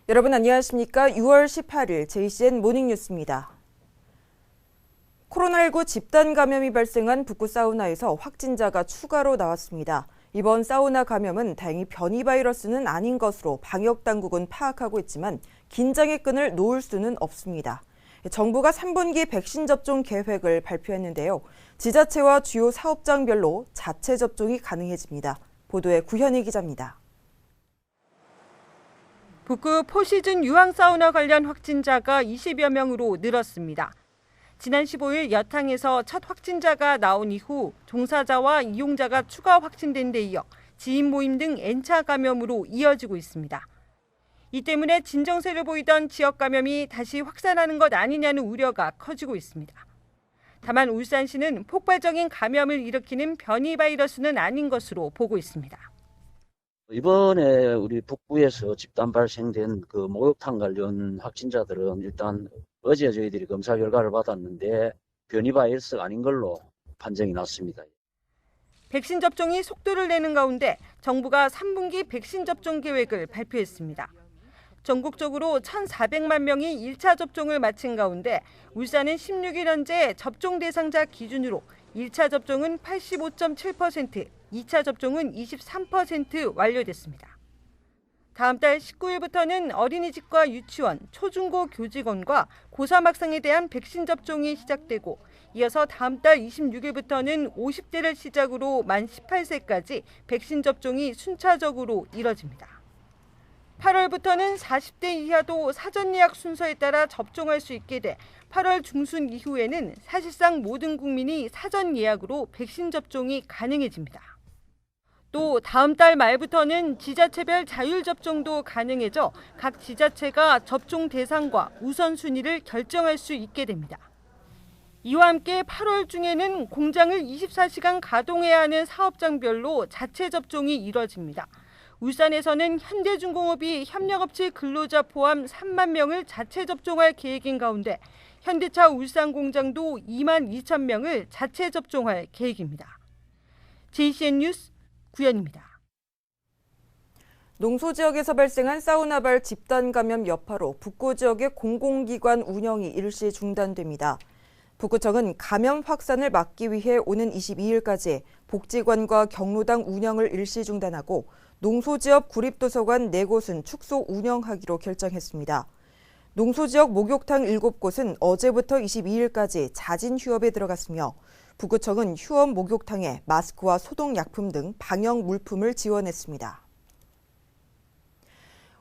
여러분 안녕하십니까? 6월 18일 JCN 모닝뉴스입니다. 코로나19 집단 감염이 발생한 북구 사우나에서 확진자가 추가로 나왔습니다. 이번 사우나 감염은 다행히 변이 바이러스는 아닌 것으로 방역당국은 파악하고 있지만 긴장의 끈을 놓을 수는 없습니다. 정부가 3분기 백신 접종 계획을 발표했는데요. 지자체와 주요 사업장별로 자체 접종이 가능해집니다. 보도에 구현희 기자입니다. 북구 포시즌 유황사우나 관련 확진자가 20여 명으로 늘었습니다. 지난 15일 여탕에서 첫 확진자가 나온 이후 종사자와 이용자가 추가 확진된 데 이어 지인 모임 등 N차 감염으로 이어지고 있습니다. 이 때문에 진정세를 보이던 지역 감염이 다시 확산하는 것 아니냐는 우려가 커지고 있습니다. 다만 울산시는 폭발적인 감염을 일으키는 변이 바이러스는 아닌 것으로 보고 있습니다. 이번에 우리 북부에서 집단 발생된 그 목욕탕 관련 확진자들은 일단 어제 저희들이 검사 결과를 받았는데 변이 바이러스가 아닌 걸로 판정이 났습니다. 백신 접종이 속도를 내는 가운데 정부가 3분기 백신 접종 계획을 발표했습니다. 전국적으로 1,400만 명이 1차 접종을 마친 가운데 울산은 16일 현재 접종 대상자 기준으로 1차 접종은 85.7%, 2차 접종은 23% 완료됐습니다. 다음 달 19일부터는 어린이집과 유치원, 초중고 교직원과 고3 학생에 대한 백신 접종이 시작되고 이어서 다음 달 26일부터는 50대를 시작으로 만 18세까지 백신 접종이 순차적으로 이뤄집니다. 8월부터는 40대 이하도 사전 예약 순서에 따라 접종할 수 있게 돼 8월 중순 이후에는 사실상 모든 국민이 사전 예약으로 백신 접종이 가능해집니다. 또 다음 달 말부터는 지자체별 자율 접종도 가능해져 각 지자체가 접종 대상과 우선순위를 결정할 수 있게 됩니다. 이와 함께 8월 중에는 공장을 24시간 가동해야 하는 사업장별로 자체 접종이 이뤄집니다. 울산에서는 현대중공업이 협력업체 근로자 포함 3만 명을 자체 접종할 계획인 가운데 현대차 울산 공장도 2만 2천 명을 자체 접종할 계획입니다. JCN 뉴스 구현입니다. 농소 지역에서 발생한 사우나발 집단 감염 여파로 북구 지역의 공공기관 운영이 일시 중단됩니다. 북구청은 감염 확산을 막기 위해 오는 22일까지 복지관과 경로당 운영을 일시 중단하고 농소지역 구립도서관 4곳은 축소 운영하기로 결정했습니다. 농소지역 목욕탕 7곳은 어제부터 22일까지 자진 휴업에 들어갔으며 북구청은 휴업 목욕탕에 마스크와 소독약품 등 방역 물품을 지원했습니다.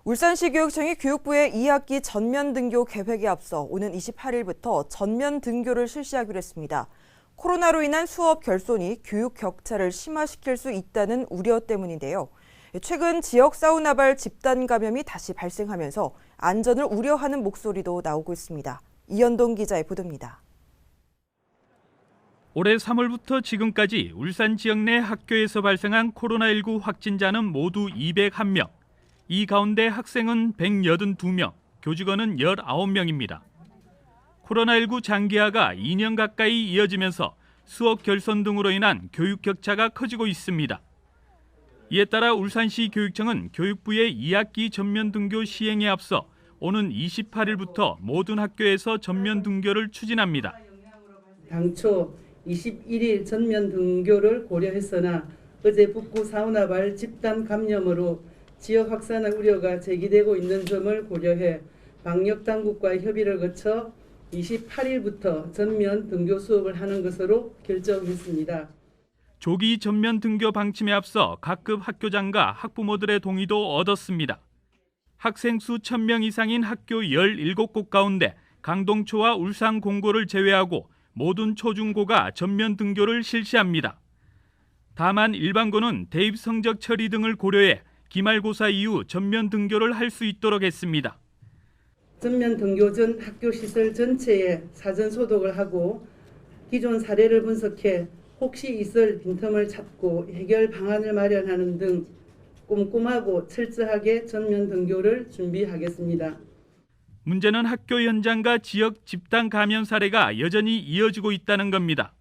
울산시 교육청이 교육부의 2학기 전면 등교 계획에 앞서 오는 28일부터 전면 등교를 실시하기로 했습니다. 코로나로 인한 수업 결손이 교육 격차를 심화시킬 수 있다는 우려 때문인데요. 최근 지역 사우나발 집단 감염이 다시 발생하면서 안전을 우려하는 목소리도 나오고 있습니다. 이현동 기자의 보도입니다. 올해 3월부터 지금까지 울산 지역 내 학교에서 발생한 코로나19 확진자는 모두 201명. 이 가운데 학생은 182명, 교직원은 19명입니다. 코로나19 장기화가 2년 가까이 이어지면서 수업 결손 등으로 인한 교육 격차가 커지고 있습니다. 이에 따라 울산시 교육청은 교육부의 2학기 전면 등교 시행에 앞서 오는 28일부터 모든 학교에서 전면 등교를 추진합니다. 당초 21일 전면 등교를 고려했으나 어제 북구 사우나발 집단 감염으로 지역 확산의 우려가 제기되고 있는 점을 고려해 방역당국과 협의를 거쳐 28일부터 전면 등교 수업을 하는 것으로 결정했습니다. 조기 전면 등교 방침에 앞서 각급 학교장과 학부모들의 동의도 얻었습니다. 학생 수 1,000명 이상인 학교 17곳 가운데 강동초와 울산 공고를 제외하고 모든 초중고가 전면 등교를 실시합니다. 다만 일반고는 대입 성적 처리 등을 고려해 기말고사 이후 전면 등교를 할 수 있도록 했습니다. 전면 등교 전 학교 시설 전체에 사전 소독을 하고 기존 사례를 분석해 혹시 있을 빈틈을 찾고 해결 방안을 마련하는 등 꼼꼼하고 철저하게 전면 등교를 준비하겠습니다. 문제는 학교 현장과 지역 집단 감염 사례가 여전히 이어지고 있다는 겁니다.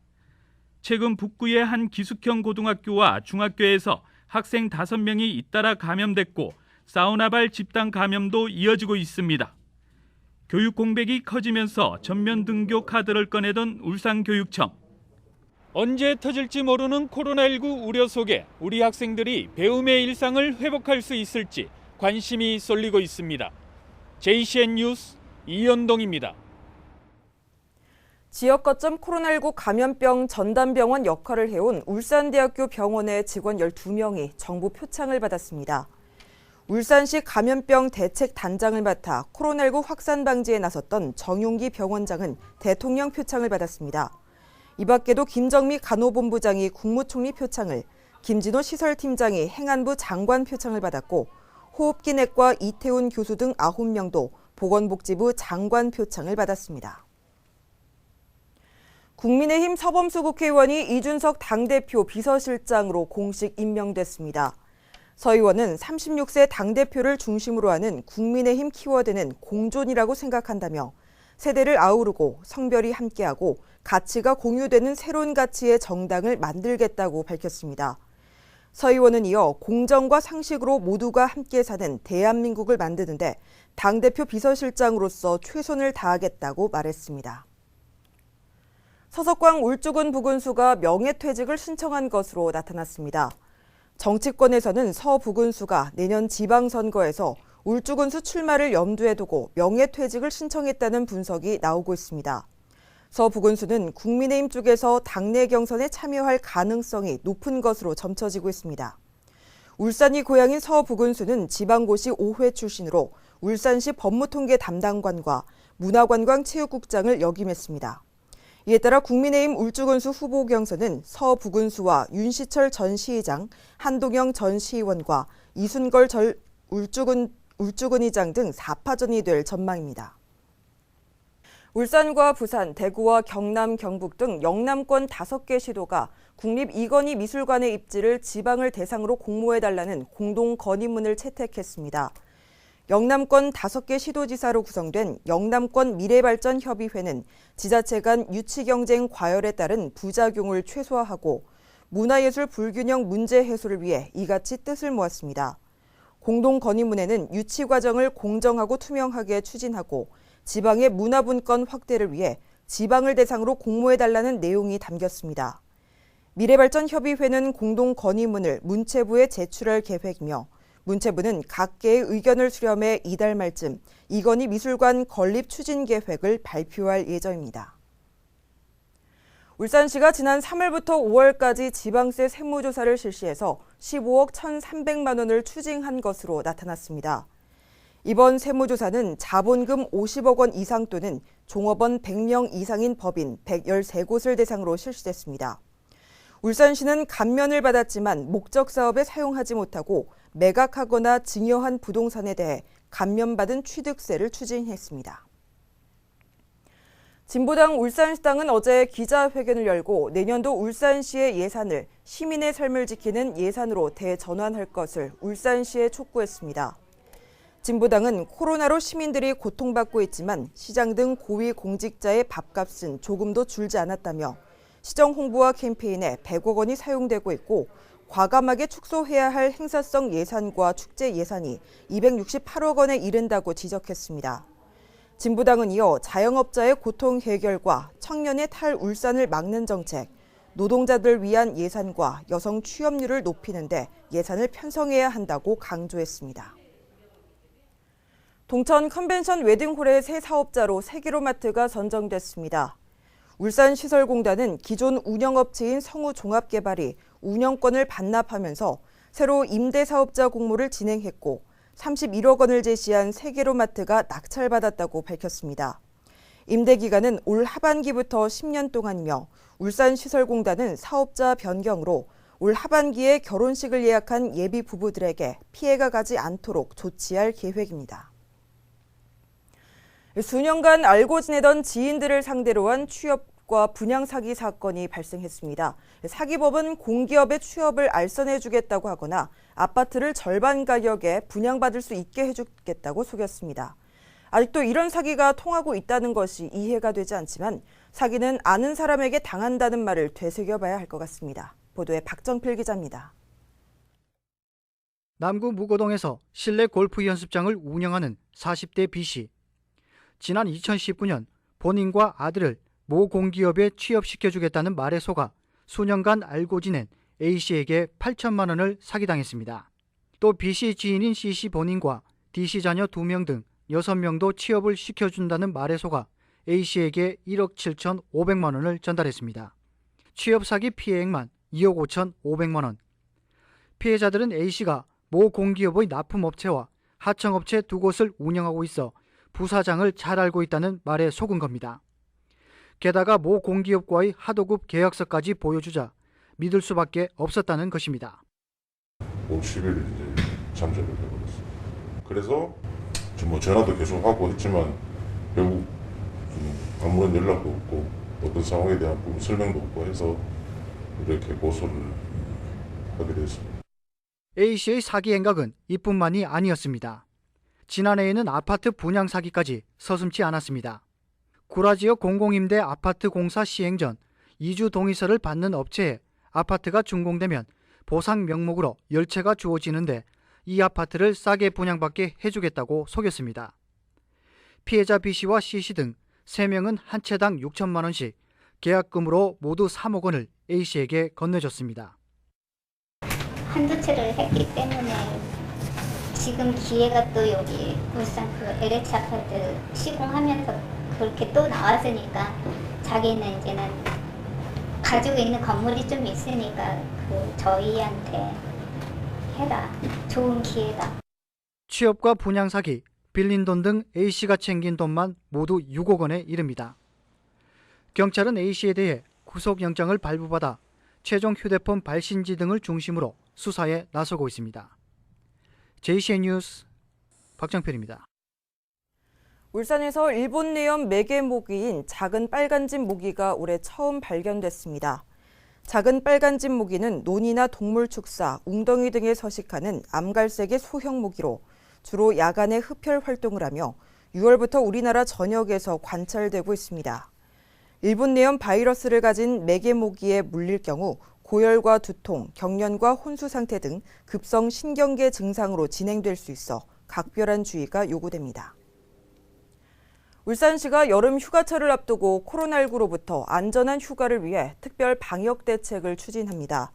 최근 북구의 한 기숙형 고등학교와 중학교에서 학생 5명이 잇따라 감염됐고 사우나발 집단 감염도 이어지고 있습니다. 교육 공백이 커지면서 전면 등교 카드를 꺼내던 울산교육청. 언제 터질지 모르는 코로나19 우려 속에 우리 학생들이 배움의 일상을 회복할 수 있을지 관심이 쏠리고 있습니다. JCN 뉴스 이현동입니다. 지역 거점 코로나19 감염병 전담병원 역할을 해온 울산대학교 병원의 직원 12명이 정부 표창을 받았습니다. 울산시 감염병 대책 단장을 맡아 코로나19 확산 방지에 나섰던 정용기 병원장은 대통령 표창을 받았습니다. 이 밖에도 김정미 간호본부장이 국무총리 표창을, 김진호 시설팀장이 행안부 장관 표창을 받았고 호흡기내과 이태훈 교수 등 9명도 보건복지부 장관 표창을 받았습니다. 국민의힘 서범수 국회의원이 이준석 당대표 비서실장으로 공식 임명됐습니다. 서 의원은 36세 당대표를 중심으로 하는 국민의힘 키워드는 공존이라고 생각한다며 세대를 아우르고 성별이 함께하고 가치가 공유되는 새로운 가치의 정당을 만들겠다고 밝혔습니다. 서 의원은 이어 공정과 상식으로 모두가 함께 사는 대한민국을 만드는데 당대표 비서실장으로서 최선을 다하겠다고 말했습니다. 서석광 울주군 부군수가 명예퇴직을 신청한 것으로 나타났습니다. 정치권에서는 서 부군수가 내년 지방선거에서 울주군수 출마를 염두에 두고 명예퇴직을 신청했다는 분석이 나오고 있습니다. 서 부군수는 국민의힘 쪽에서 당내 경선에 참여할 가능성이 높은 것으로 점쳐지고 있습니다. 울산이 고향인 서 부군수는 지방고시 5회 출신으로 울산시 법무통계 담당관과 문화관광체육국장을 역임했습니다. 이에 따라 국민의힘 울주군수 후보 경선은 서 부군수와 윤시철 전 시의장, 한동영 전 시의원과 이순걸 전 울주군의장 등 4파전이 될 전망입니다. 울산과 부산, 대구와 경남, 경북 등 영남권 5개 시도가 국립이건희미술관의 입지를 지방을 대상으로 공모해달라는 공동 건의문을 채택했습니다. 영남권 5개 시도지사로 구성된 영남권 미래발전협의회는 지자체 간 유치경쟁 과열에 따른 부작용을 최소화하고 문화예술 불균형 문제 해소를 위해 이같이 뜻을 모았습니다. 공동 건의문에는 유치 과정을 공정하고 투명하게 추진하고 지방의 문화분권 확대를 위해 지방을 대상으로 공모해달라는 내용이 담겼습니다. 미래발전협의회는 공동 건의문을 문체부에 제출할 계획이며 문체부는 각계의 의견을 수렴해 이달 말쯤 이건희 미술관 건립 추진 계획을 발표할 예정입니다. 울산시가 지난 3월부터 5월까지 지방세 세무조사를 실시해서 15억 1,300만 원을 추징한 것으로 나타났습니다. 이번 세무조사는 자본금 50억 원 이상 또는 종업원 100명 이상인 법인 113곳을 대상으로 실시됐습니다. 울산시는 감면을 받았지만 목적 사업에 사용하지 못하고 매각하거나 증여한 부동산에 대해 감면받은 취득세를 추징했습니다. 진보당 울산시당은 어제 기자회견을 열고 내년도 울산시의 예산을 시민의 삶을 지키는 예산으로 대전환할 것을 울산시에 촉구했습니다. 진보당은 코로나로 시민들이 고통받고 있지만 시장 등 고위 공직자의 밥값은 조금도 줄지 않았다며 시정 홍보와 캠페인에 100억 원이 사용되고 있고 과감하게 축소해야 할 행사성 예산과 축제 예산이 268억 원에 이른다고 지적했습니다. 진보당은 이어 자영업자의 고통 해결과 청년의 탈울산을 막는 정책, 노동자들 위한 예산과 여성 취업률을 높이는 데 예산을 편성해야 한다고 강조했습니다. 동천 컨벤션 웨딩홀의 새 사업자로 세계로마트가 선정됐습니다. 울산시설공단은 기존 운영업체인 성우종합개발이 운영권을 반납하면서 새로 임대사업자 공모를 진행했고 31억 원을 제시한 세계로마트가 낙찰받았다고 밝혔습니다. 임대기간은 올 하반기부터 10년 동안이며 울산시설공단은 사업자 변경으로 올 하반기에 결혼식을 예약한 예비 부부들에게 피해가 가지 않도록 조치할 계획입니다. 수년간 알고 지내던 지인들을 상대로 한 취업과 분양 사기 사건이 발생했습니다. 사기법은 공기업의 취업을 알선해주겠다고 하거나 아파트를 절반 가격에 분양받을 수 있게 해주겠다고 속였습니다. 아직도 이런 사기가 통하고 있다는 것이 이해가 되지 않지만 사기는 아는 사람에게 당한다는 말을 되새겨봐야 할 것 같습니다. 보도에 박정필 기자입니다. 남구 무고동에서 실내 골프 연습장을 운영하는 40대 B씨. 지난 2019년 본인과 아들을 모 공기업에 취업시켜주겠다는 말에 속아 수년간 알고 지낸 A씨에게 8천만 원을 사기당했습니다. 또 B씨 지인인 C씨 본인과 D씨 자녀 2명 등 6명도 취업을 시켜준다는 말에 속아 A씨에게 1억 7,500만 원을 전달했습니다. 취업 사기 피해액만 2억 5,500만 원. 피해자들은 A씨가 모 공기업의 납품업체와 하청업체 2곳을 운영하고 있어 부사장을 잘 알고 있다는 말에 속은 겁니다. 게다가 모 공기업과의 하도급 계약서까지 보여주자 믿을 수밖에 없었다는 것입니다. 10일 이제 잠적을 해버렸어요. 그래서 지금 전화도 계속 하고 했지만 결국 아무런 연락도 없고 어떤 상황에 대한 부분 설명도 없고 해서 이렇게 고소를 하게 됐습니다. A씨의 사기 행각은 이뿐만이 아니었습니다. 지난해에는 아파트 분양 사기까지 서슴지 않았습니다. 구라지역 공공임대 아파트 공사 시행 전 이주 동의서를 받는 업체에 아파트가 준공되면 보상 명목으로 10채가 주어지는데 이 아파트를 싸게 분양받게 해주겠다고 속였습니다. 피해자 B씨와 C씨 등 3명은 한 채당 6천만 원씩 계약금으로 모두 3억 원을 A씨에게 건네줬습니다. 한두 채를 했기 때문에 지금 기회가 또 여기 울산 그 LH 아파트 시공하면서 그렇게 또 나왔으니까 자기는 이제는 가지고 있는 건물이 좀 있으니까 저희한테 해라. 좋은 기회다. 취업과 분양 사기, 빌린 돈 등 A씨가 챙긴 돈만 모두 6억 원에 이릅니다. 경찰은 A씨에 대해 구속영장을 발부받아 최종 휴대폰 발신지 등을 중심으로 수사에 나서고 있습니다. JCN 뉴스 박정필입니다. 울산에서 일본 내염 매개 모기인 작은 빨간집 모기가 올해 처음 발견됐습니다. 작은 빨간집 모기는 논이나 동물 축사, 웅덩이 등에 서식하는 암갈색의 소형 모기로 주로 야간에 흡혈 활동을 하며 6월부터 우리나라 전역에서 관찰되고 있습니다. 일본 내염 바이러스를 가진 매개 모기에 물릴 경우 고열과 두통, 경련과 혼수 상태 등 급성 신경계 증상으로 진행될 수 있어 각별한 주의가 요구됩니다. 울산시가 여름 휴가철을 앞두고 코로나19로부터 안전한 휴가를 위해 특별 방역 대책을 추진합니다.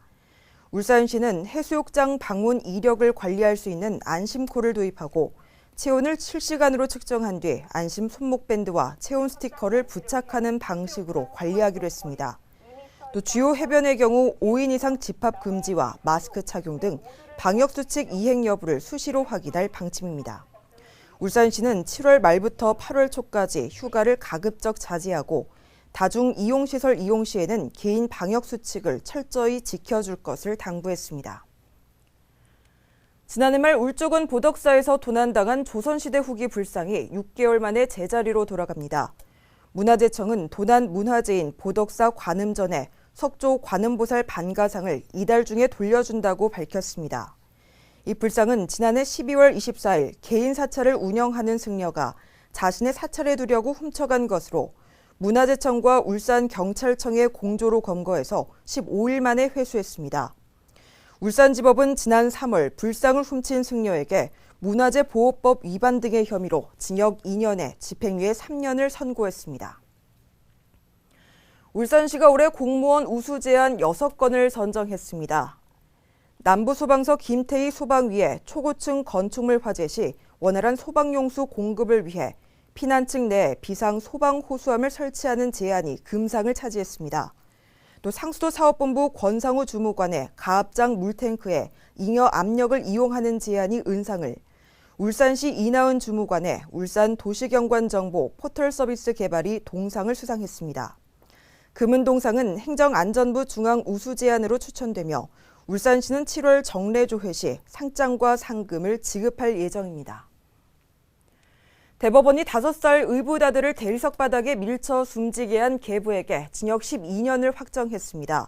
울산시는 해수욕장 방문 이력을 관리할 수 있는 안심코를 도입하고 체온을 실시간으로 측정한 뒤 안심 손목밴드와 체온 스티커를 부착하는 방식으로 관리하기로 했습니다. 또 주요 해변의 경우 5인 이상 집합 금지와 마스크 착용 등 방역수칙 이행 여부를 수시로 확인할 방침입니다. 울산시는 7월 말부터 8월 초까지 휴가를 가급적 자제하고 다중 이용시설 이용 시에는 개인 방역수칙을 철저히 지켜줄 것을 당부했습니다. 지난해 말 울주군 보덕사에서 도난당한 조선시대 후기 불상이 6개월 만에 제자리로 돌아갑니다. 문화재청은 도난 문화재인 보덕사 관음전에 석조 관음보살 반가상을 이달 중에 돌려준다고 밝혔습니다. 이 불상은 지난해 12월 24일 개인 사찰을 운영하는 승려가 자신의 사찰에 두려고 훔쳐간 것으로 문화재청과 울산경찰청의 공조로 검거해서 15일 만에 회수했습니다. 울산지법은 지난 3월 불상을 훔친 승려에게 문화재보호법 위반 등의 혐의로 징역 2년에 집행유예 3년을 선고했습니다. 울산시가 올해 공무원 우수 제안 6건을 선정했습니다. 남부소방서 김태희 소방위에 초고층 건축물 화재 시 원활한 소방용수 공급을 위해 피난층 내에 비상 소방 호수함을 설치하는 제안이 금상을 차지했습니다. 또 상수도 사업본부 권상우 주무관의 가압장 물탱크에 잉여 압력을 이용하는 제안이 은상을, 울산시 이나은 주무관의 울산 도시경관정보 포털 서비스 개발이 동상을 수상했습니다. 금은동상은 행정안전부 중앙 우수 제안으로 추천되며 울산시는 7월 정례조회 시 상장과 상금을 지급할 예정입니다. 대법원이 5살 의붓아들을 대리석 바닥에 밀쳐 숨지게 한 계부에게 징역 12년을 확정했습니다.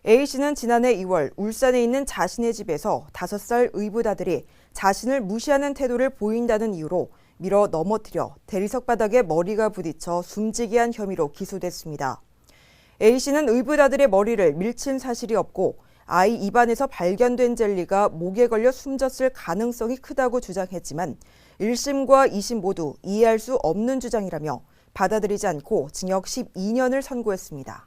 A씨는 지난해 2월 울산에 있는 자신의 집에서 5살 의붓아들이 자신을 무시하는 태도를 보인다는 이유로 밀어 넘어뜨려 대리석 바닥에 머리가 부딪혀 숨지게 한 혐의로 기소됐습니다. A씨는 의붓아들의 머리를 밀친 사실이 없고 아이 입안에서 발견된 젤리가 목에 걸려 숨졌을 가능성이 크다고 주장했지만 1심과 2심 모두 이해할 수 없는 주장이라며 받아들이지 않고 징역 12년을 선고했습니다.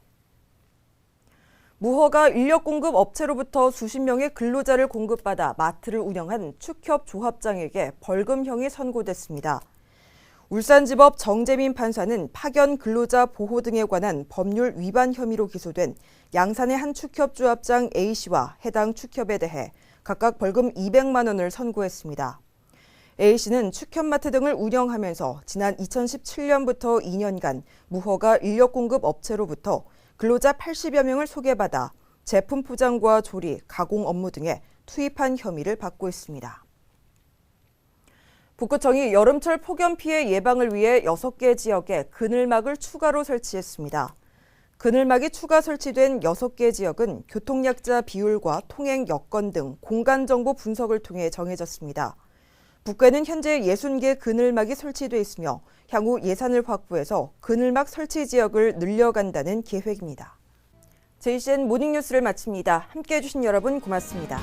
무허가 인력 공급 업체로부터 수십 명의 근로자를 공급받아 마트를 운영한 축협 조합장에게 벌금형이 선고됐습니다. 울산지법 정재민 판사는 파견 근로자 보호 등에 관한 법률 위반 혐의로 기소된 양산의 한 축협 조합장 A씨와 해당 축협에 대해 각각 벌금 200만 원을 선고했습니다. A씨는 축협마트 등을 운영하면서 지난 2017년부터 2년간 무허가 인력 공급 업체로부터 근로자 80여 명을 소개받아 제품 포장과 조리, 가공 업무 등에 투입한 혐의를 받고 있습니다. 북구청이 여름철 폭염 피해 예방을 위해 6개 지역에 그늘막을 추가로 설치했습니다. 그늘막이 추가 설치된 6개 지역은 교통약자 비율과 통행 여건 등 공간 정보 분석을 통해 정해졌습니다. 북구에는 현재 60개 그늘막이 설치돼 있으며 향후 예산을 확보해서 그늘막 설치 지역을 늘려간다는 계획입니다. JCN 모닝뉴스를 마칩니다. 함께해 주신 여러분 고맙습니다.